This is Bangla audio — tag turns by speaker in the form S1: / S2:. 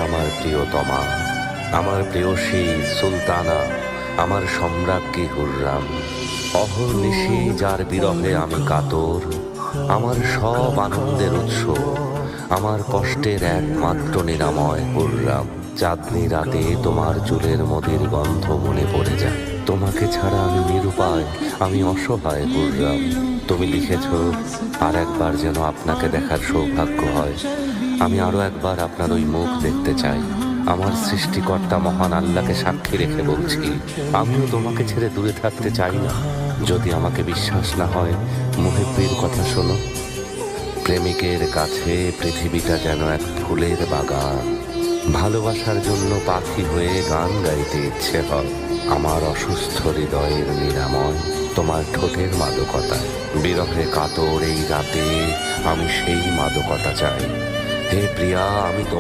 S1: আমার প্রিয়তমা, আমার প্রেয়সী সুলতানা, আমার সম্রাজ্ঞী হুররাম। অহর্নিশি যার বিরহে আমি কাতর, আমার সব আনন্দের উৎস, আমার কষ্টের একমাত্র নিরাময় হুররাম। চাঁদনি রাতে তোমার চুলের মদির গন্ধ মনে পড়ে যায়। তোমাকে ছাড়া আমি নিরুপায়, আমি অসহায় হুররাম। তুমি লিখেছ, আর একবার যেন আপনাকে দেখার সৌভাগ্য হয়। আমি আরো একবার আপনার ওই মুখ দেখতে চাই। আমার সৃষ্টিকর্তা মহান আল্লাহকে সাক্ষী রেখে বলছি, আমিও তোমাকে ছেড়ে দূরে থাকতে চাই না। যদি আমাকে বিশ্বাস না হয়, মুহিব্বির কথা শোনো। প্রেমিকের কাছে পৃথিবীটা যেন এক ফুলের বাগান। ভালোবাসার জন্য পাখি হয়ে গান গাইতে ইচ্ছে হয়। আমার অসুস্থ হৃদয়ের নিরাময় তোমার ঠোঁটের মাদকতায়। বিরহে কাতর এই রাতে আমি সেই মাদকতা চাই। হে প্রিয়া, আমি তোমার